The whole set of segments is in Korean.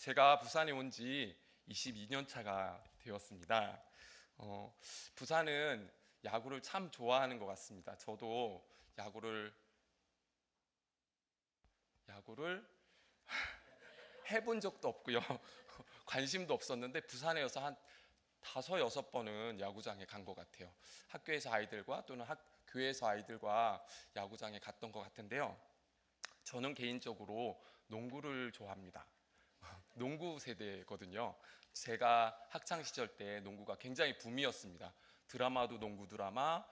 제가 부산에 온 지 22년 차가 되었습니다. 부산은 야구를 참 좋아하는 것 같습니다. 저도 야구를 해본 적도 없고요. 관심도 없었는데 부산에 한 다섯 여섯 번은 야구장에 간 것 같아요. 학교에서 아이들과 또는 교회에서 아이들과 야구장에 갔던 것 같은데요. 저는 개인적으로 농구를 좋아합니다. 농구 세대거든요. 제가 학창 시절 때 농구가 굉장히 붐이었습니다. 드라마도 농구 드라마,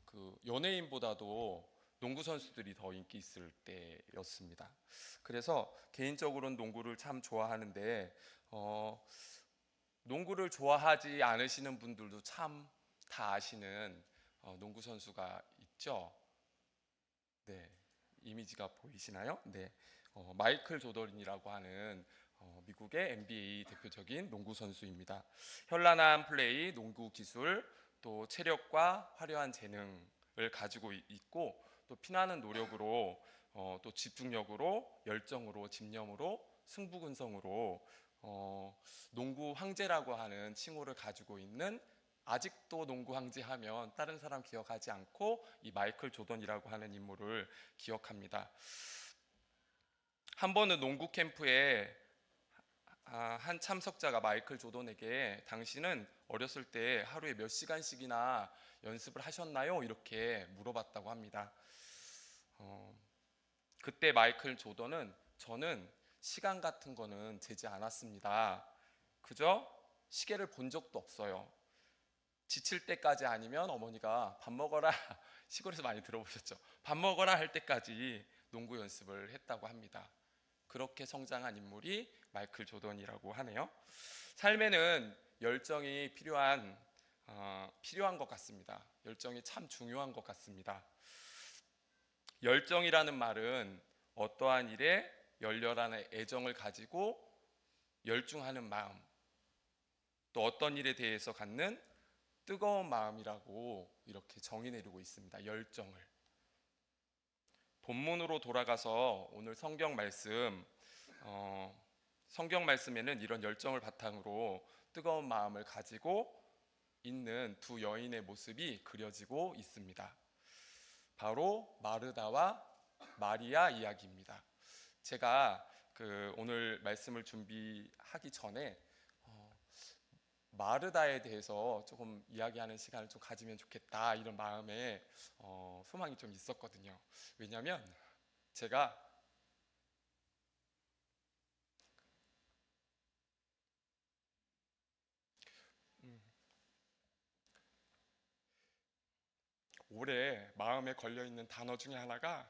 그 연예인보다도 농구 선수들이 더 인기 있을 때였습니다. 그래서 개인적으로는 농구를 참 좋아하는데 농구를 좋아하지 않으시는 분들도 참 다 아시는 농구 선수가 있죠. 네, 이미지가 보이시나요? 네, 마이클 조던이라고 하는 미국의 NBA 대표적인 농구 선수입니다. 현란한 플레이, 농구 기술, 또 체력과 화려한 재능을 가지고 있고 또 피나는 노력으로 또 집중력으로 열정으로 집념으로 승부근성으로 농구 황제라고 하는 칭호를 가지고 있는 아직도 농구 황제 하면 다른 사람 기억하지 않고 이 마이클 조던이라고 하는 인물을 기억합니다. 한 번은 농구 캠프에 한 참석자가 마이클 조던에게 당신은 어렸을 때 하루에 몇 시간씩이나 연습을 하셨나요? 이렇게 물어봤다고 합니다. 그때 마이클 조던은 저는 시간 같은 거는 재지 않았습니다. 그저 시계를 본 적도 없어요. 지칠 때까지 아니면 어머니가 밥 먹어라 시골에서 많이 들어보셨죠? 밥 먹어라 할 때까지 농구 연습을 했다고 합니다. 그렇게 성장한 인물이 마이클 조던이라고 하네요. 삶에는 열정이 필요한 것 같습니다. 열정이 참 중요한 것 같습니다. 열정이라는 말은 어떠한 일에 열렬한 애정을 가지고 열중하는 마음, 또 어떤 일에 대해서 갖는 뜨거운 마음이라고 이렇게 정의 내리고 있습니다. 열정을. 본문으로 돌아가서 오늘 성경 말씀에는 이런 열정을 바탕으로 뜨거운 마음을 가지고 있는 두 여인의 모습이 그려지고 있습니다. 바로 마르다와 마리아 이야기입니다. 제가 오늘 말씀을 준비하기 전에 마르다에 대해서 조금 이야기하는 시간을 좀 가지면 좋겠다 이런 마음에 소망이 좀 있었거든요. 왜냐하면 제가 올해 마음에 걸려있는 단어 중에 하나가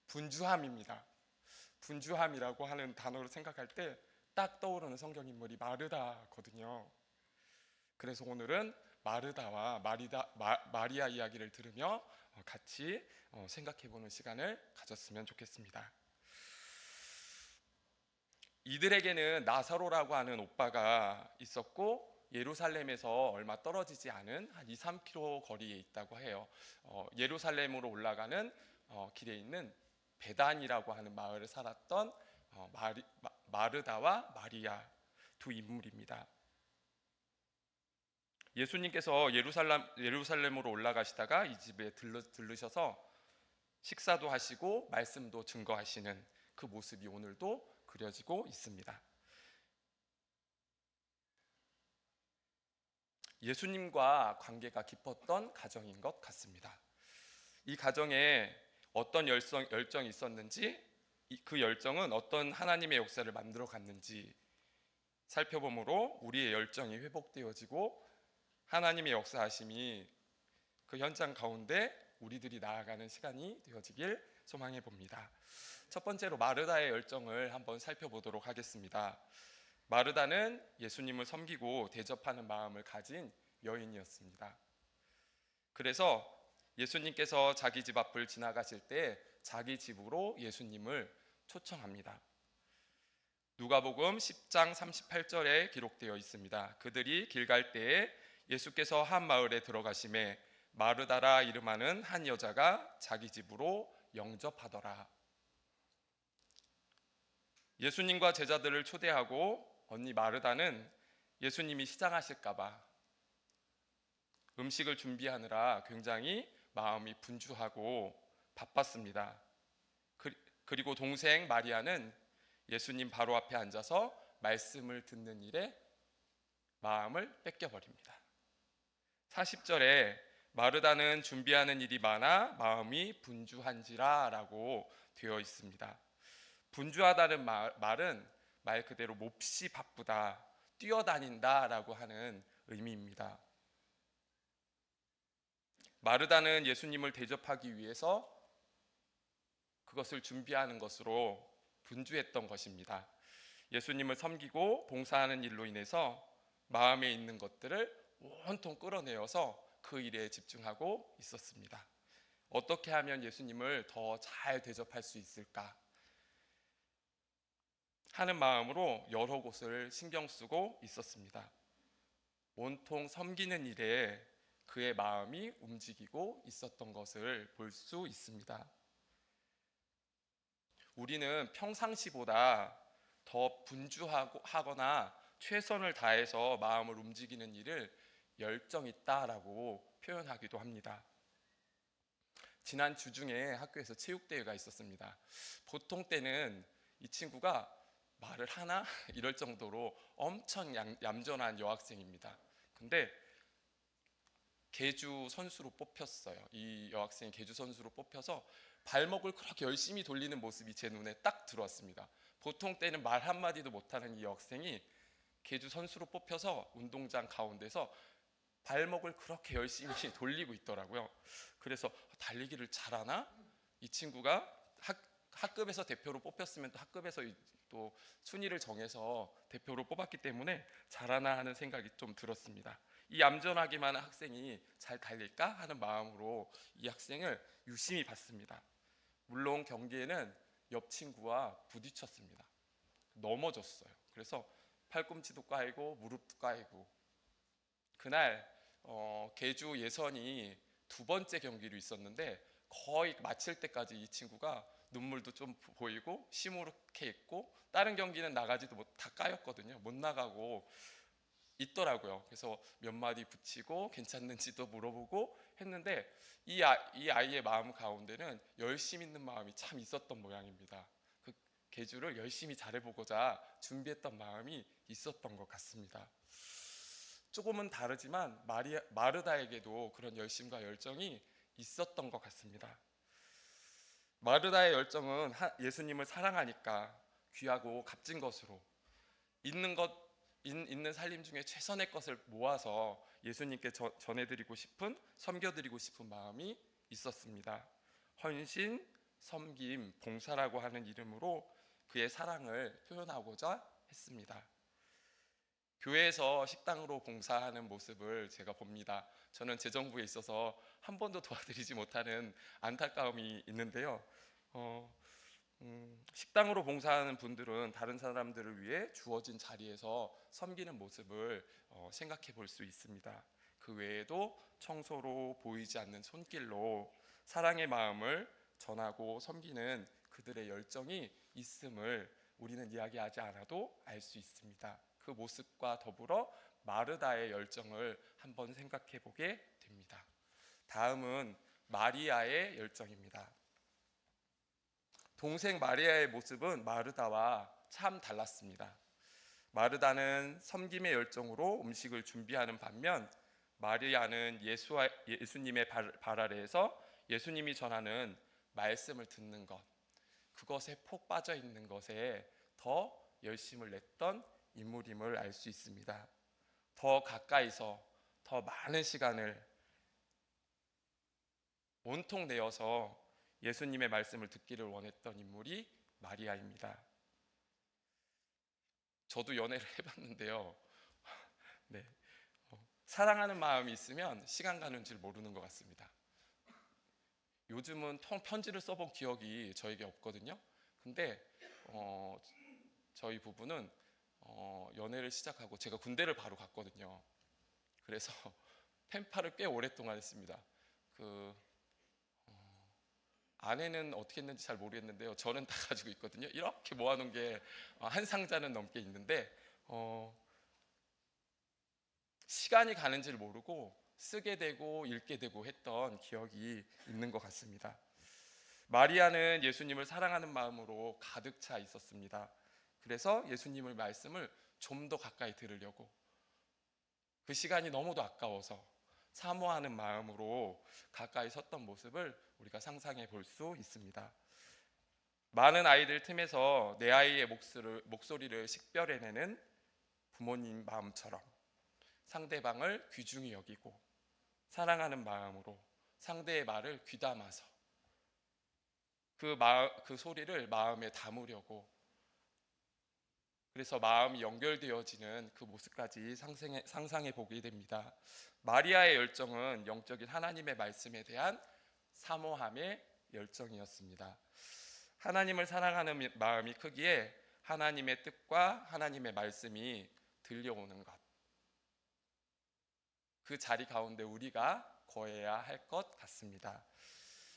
분주함입니다. 분주함이라고 하는 단어를 생각할 때 딱 떠오르는 성경인물이 마르다거든요. 그래서 오늘은 마르다와 마리아 이야기를 들으며 같이 생각해보는 시간을 가졌으면 좋겠습니다. 이들에게는 나사로라고 하는 오빠가 있었고 예루살렘에서 얼마 떨어지지 않은 한 2, 3km 거리에 있다고 해요. 예루살렘으로 올라가는 길에 있는 베단이라고 하는 마을에 살았던 마르다와 마리아 두 인물입니다. 예수님께서 예루살렘으로 올라가시다가 이 집에 들르셔서 식사도 하시고 말씀도 증거하시는 그 모습이 오늘도 그려지고 있습니다. 예수님과 관계가 깊었던 가정인 것 같습니다. 이 가정에 어떤 열정이 있었는지, 그 열정은 어떤 하나님의 역사를 만들어 갔는지 살펴보므로 우리의 열정이 회복되어지고 하나님의 역사하심이 그 현장 가운데 우리들이 나아가는 시간이 되어지길 소망해 봅니다. 첫 번째로 마르다의 열정을 한번 살펴보도록 하겠습니다. 마르다는 예수님을 섬기고 대접하는 마음을 가진 여인이었습니다. 그래서 예수님께서 자기 집 앞을 지나가실 때 자기 집으로 예수님을 초청합니다. 누가복음 10장 38절에 기록되어 있습니다. 그들이 길 갈 때에 예수께서 한 마을에 들어가심에 마르다라 이름하는 한 여자가 자기 집으로 영접하더라. 예수님과 제자들을 초대하고 언니 마르다는 예수님이 시장하실까봐 음식을 준비하느라 굉장히 마음이 분주하고 바빴습니다. 그리고 동생 마리아는 예수님 바로 앞에 앉아서 말씀을 듣는 일에 마음을 뺏겨버립니다. 40절에 마르다는 준비하는 일이 많아 마음이 분주한지라 라고 되어 있습니다. 분주하다는 말은 말 그대로 몹시 바쁘다, 뛰어다닌다 라고 하는 의미입니다. 마르다는 예수님을 대접하기 위해서 그것을 준비하는 것으로 분주했던 것입니다. 예수님을 섬기고 봉사하는 일로 인해서 마음에 있는 것들을 온통 끌어내어서 그 일에 집중하고 있었습니다. 어떻게 하면 예수님을 더 잘 대접할 수 있을까 하는 마음으로 여러 곳을 신경 쓰고 있었습니다. 온통 섬기는 일에 그의 마음이 움직이고 있었던 것을 볼 수 있습니다. 우리는 평상시보다 더 분주하거나 최선을 다해서 마음을 움직이는 일을 열정 있다라고 표현하기도 합니다. 지난 주 중에 학교에서 체육대회가 있었습니다. 보통 때는 이 친구가 말을 하나? 이럴 정도로 엄청 얌전한 여학생입니다. 근데 계주 선수로 뽑혔어요. 이 여학생이 계주 선수로 뽑혀서 발목을 그렇게 열심히 돌리는 모습이 제 눈에 딱 들어왔습니다. 보통 때는 말 한마디도 못하는 이 여학생이 계주 선수로 뽑혀서 운동장 가운데서 발목을 그렇게 열심히 돌리고 있더라고요. 그래서 달리기를 잘하나? 이 친구가 학급에서 대표로 뽑혔으면 또 학급에서 또 순위를 정해서 대표로 뽑았기 때문에 잘하나 하는 생각이 좀 들었습니다. 이 얌전하기만 한 학생이 잘 달릴까 하는 마음으로 이 학생을 유심히 봤습니다. 물론 경기에는 옆 친구와 부딪혔습니다. 넘어졌어요. 그래서 팔꿈치도 까이고 무릎도 까이고, 그날 계주 예선이 두 번째 경기로 있었는데 거의 마칠 때까지 이 친구가 눈물도 좀 보이고 시무룩해 있고, 다른 경기는 나가지도 다 까였거든요. 못 나가고 있더라고요. 그래서 몇 마디 붙이고 괜찮는지도 물어보고 했는데 이 아이의 마음 가운데는 열심 있는 마음이 참 있었던 모양입니다. 그 계주를 열심히 잘해보고자 준비했던 마음이 있었던 것 같습니다. 조금은 다르지만 마르다에게도 그런 열심과 열정이 있었던 것 같습니다. 마르다의 열정은 예수님을 사랑하니까 귀하고 값진 것으로 있는 살림 중에 최선의 것을 모아서 예수님께 전해드리고 싶은, 섬겨드리고 싶은 마음이 있었습니다. 헌신, 섬김, 봉사라고 하는 이름으로 그의 사랑을 표현하고자 했습니다. 교회에서 식당으로 봉사하는 모습을 제가 봅니다. 저는 재정부에 있어서 한 번도 도와드리지 못하는 안타까움이 있는데요. 식당으로 봉사하는 분들은 다른 사람들을 위해 주어진 자리에서 섬기는 모습을 생각해 볼 수 있습니다. 그 외에도 청소로, 보이지 않는 손길로 사랑의 마음을 전하고 섬기는 그들의 열정이 있음을 우리는 이야기하지 않아도 알 수 있습니다. 그 모습과 더불어 마르다의 열정을 한번 생각해 보게 됩니다. 다음은 마리아의 열정입니다. 동생 마리아의 모습은 마르다와 참 달랐습니다. 마르다는 섬김의 열정으로 음식을 준비하는 반면 마리아는 예수님의 발 아래에서 예수님이 전하는 말씀을 듣는 것, 그것에 폭 빠져 있는 것에 더 열심을 냈던 인물임을 알 수 있습니다. 더 가까이서 더 많은 시간을 온통 내어서 예수님의 말씀을 듣기를 원했던 인물이 마리아입니다. 저도 연애를 해봤는데요. 네, 사랑하는 마음이 있으면 시간 가는 줄 모르는 것 같습니다. 요즘은 편지를 써본 기억이 저에게 없거든요. 근데 저희 부부는 연애를 시작하고 제가 군대를 바로 갔거든요. 그래서 펜팔을 꽤 오랫동안 했습니다. 아내는 어떻게 했는지 잘 모르겠는데요. 저는 다 가지고 있거든요. 이렇게 모아놓은 게 한 상자는 넘게 있는데 시간이 가는지를 모르고 쓰게 되고 읽게 되고 했던 기억이 있는 것 같습니다. 마리아는 예수님을 사랑하는 마음으로 가득 차 있었습니다. 그래서 예수님의 말씀을 좀 더 가까이 들으려고, 그 시간이 너무도 아까워서 사모하는 마음으로 가까이 섰던 모습을 우리가 상상해 볼 수 있습니다. 많은 아이들 틈에서 내 아이의 목소리를 식별해내는 부모님 마음처럼 상대방을 귀중히 여기고 사랑하는 마음으로 상대의 말을 귀담아서 그 소리를 마음에 담으려고, 그래서 마음이 연결되어지는 그 모습까지 상상해 보게 됩니다. 마리아의 열정은 영적인 하나님의 말씀에 대한 사모함의 열정이었습니다. 하나님을 사랑하는 마음이 크기에 하나님의 뜻과 하나님의 말씀이 들려오는 것, 그 자리 가운데 우리가 거해야 할 것 같습니다.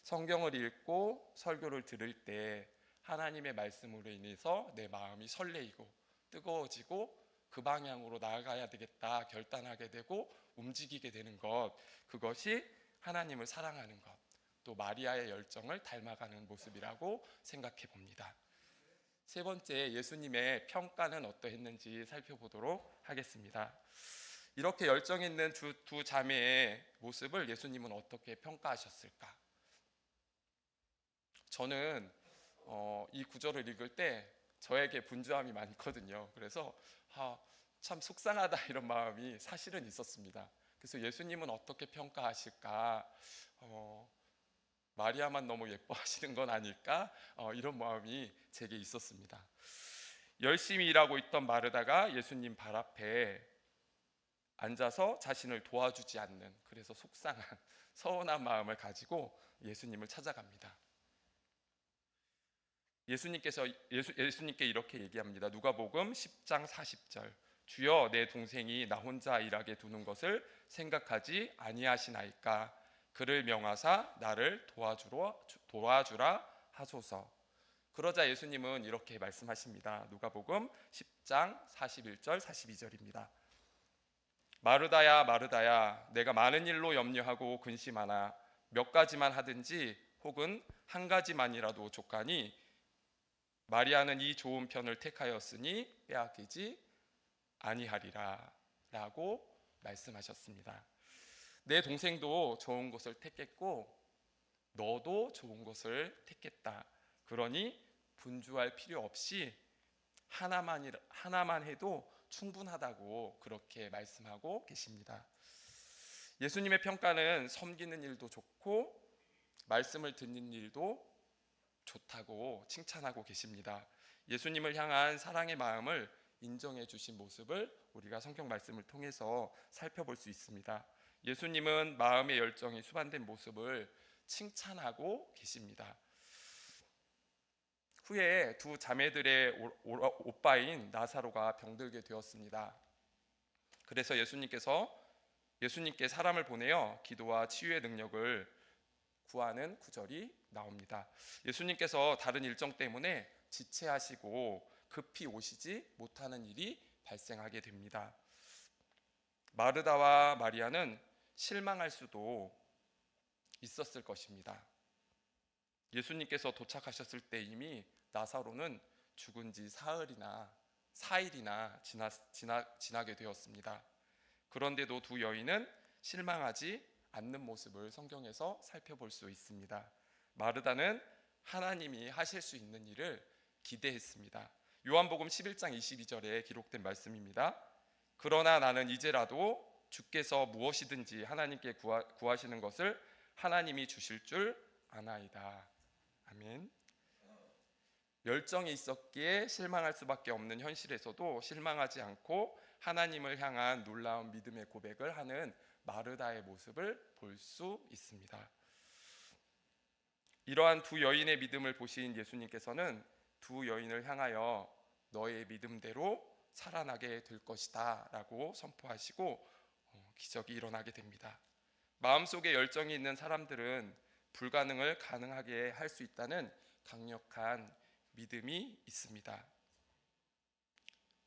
성경을 읽고 설교를 들을 때 하나님의 말씀으로 인해서 내 마음이 설레이고 뜨거워지고 그 방향으로 나아가야 되겠다 결단하게 되고 움직이게 되는 것, 그것이 하나님을 사랑하는 것, 또 마리아의 열정을 닮아가는 모습이라고 생각해 봅니다. 세 번째, 예수님의 평가는 어떠했는지 살펴보도록 하겠습니다. 이렇게 열정 있는 두 자매의 모습을 예수님은 어떻게 평가하셨을까? 저는 이 구절을 읽을 때 저에게 분주함이 많거든요. 그래서 참 속상하다 이런 마음이 사실은 있었습니다. 그래서 예수님은 어떻게 평가하실까? 마리아만 너무 예뻐하시는 건 아닐까? 이런 마음이 제게 있었습니다. 열심히 일하고 있던 마르다가 예수님 발 앞에 앉아서 자신을 도와주지 않는, 그래서 속상한 서운한 마음을 가지고 예수님을 찾아갑니다. 예수님께 이렇게 얘기합니다. 누가복음 10장 40절. 주여, 내 동생이 나 혼자 일하게 두는 것을 생각하지 아니하시나이까? 그를 명하사 나를 도와주라 하소서. 그러자 예수님은 이렇게 말씀하십니다. 누가복음 10장 41절 42절입니다. 마르다야 마르다야, 내가 많은 일로 염려하고 근심하나 몇 가지만 하든지 혹은 한 가지만이라도 족하니 마리아는 이 좋은 편을 택하였으니 빼앗기지 아니하리라 라고 말씀하셨습니다. 내 동생도 좋은 것을 택했고 너도 좋은 것을 택했다. 그러니 분주할 필요 없이 하나만 해도 충분하다고 그렇게 말씀하고 계십니다. 예수님의 평가는 섬기는 일도 좋고 말씀을 듣는 일도 좋다고 칭찬하고 계십니다. 예수님을 향한 사랑의 마음을 인정해 주신 모습을 우리가 성경 말씀을 통해서 살펴볼 수 있습니다. 예수님은 마음의 열정이 수반된 모습을 칭찬하고 계십니다. 후에 두 자매들의 오빠인 나사로가 병들게 되었습니다. 그래서 예수님께 사람을 보내어 기도와 치유의 능력을 구하는 구절이 나옵니다. 예수님께서 다른 일정 때문에 지체하시고 급히 오시지 못하는 일이 발생하게 됩니다. 마르다와 마리아는 실망할 수도 있었을 것입니다. 예수님께서 도착하셨을 때 이미 나사로는 죽은 지 사일이나 지나게 되었습니다. 그런데도 두 여인은 실망하지 않는 모습을 성경에서 살펴볼 수 있습니다. 마르다는 하나님이 하실 수 있는 일을 기대했습니다. 요한복음 11장 22절에 기록된 말씀입니다. 그러나 나는 이제라도 주께서 무엇이든지 하나님께 구하시는 것을 하나님이 주실 줄 아나이다. 아멘. 열정이 있었기에 실망할 수밖에 없는 현실에서도 실망하지 않고 하나님을 향한 놀라운 믿음의 고백을 하는 마르다의 모습을 볼 수 있습니다. 이러한 두 여인의 믿음을 보신 예수님께서는 두 여인을 향하여 너의 믿음대로 살아나게 될 것이다 라고 선포하시고 기적이 일어나게 됩니다. 마음속에 열정이 있는 사람들은 불가능을 가능하게 할 수 있다는 강력한 믿음이 있습니다.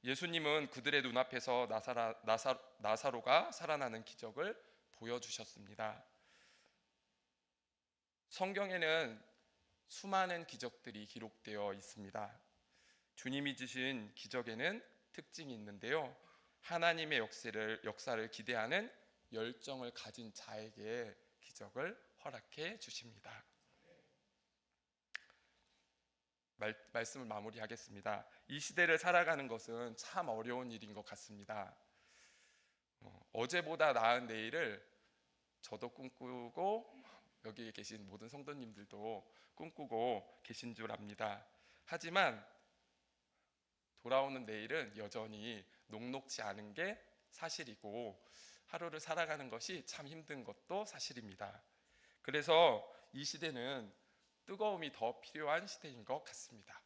예수님은 그들의 눈앞에서 나사로가 살아나는 기적을 보여주셨습니다. 성경에는 수많은 기적들이 기록되어 있습니다. 주님이 주신 기적에는 특징이 있는데요. 하나님의 역사를 기대하는 열정을 가진 자에게 기적을 허락해 주십니다. 말씀을 마무리하겠습니다. 이 시대를 살아가는 것은 참 어려운 일인 것 같습니다. 어제보다 나은 내일을 저도 꿈꾸고 여기에 계신 모든 성도님들도 꿈꾸고 계신 줄 압니다. 하지만 돌아오는 내일은 여전히 녹록지 않은 게 사실이고 하루를 살아가는 것이 참 힘든 것도 사실입니다. 그래서 이 시대는 뜨거움이 더 필요한 시대인 것 같습니다.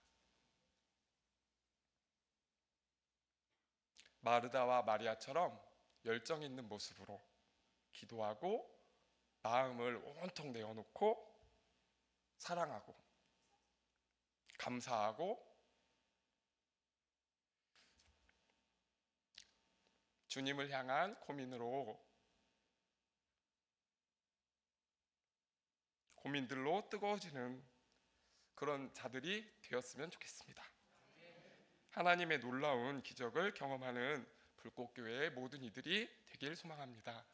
마르다와 마리아처럼 열정 있는 모습으로 기도하고 마음을 온통 내어놓고 사랑하고 감사하고 주님을 향한 고민들로 뜨거워지는 그런 자들이 되었으면 좋겠습니다. 하나님의 놀라운 기적을 경험하는 불꽃교회의 모든 이들이 되길 소망합니다.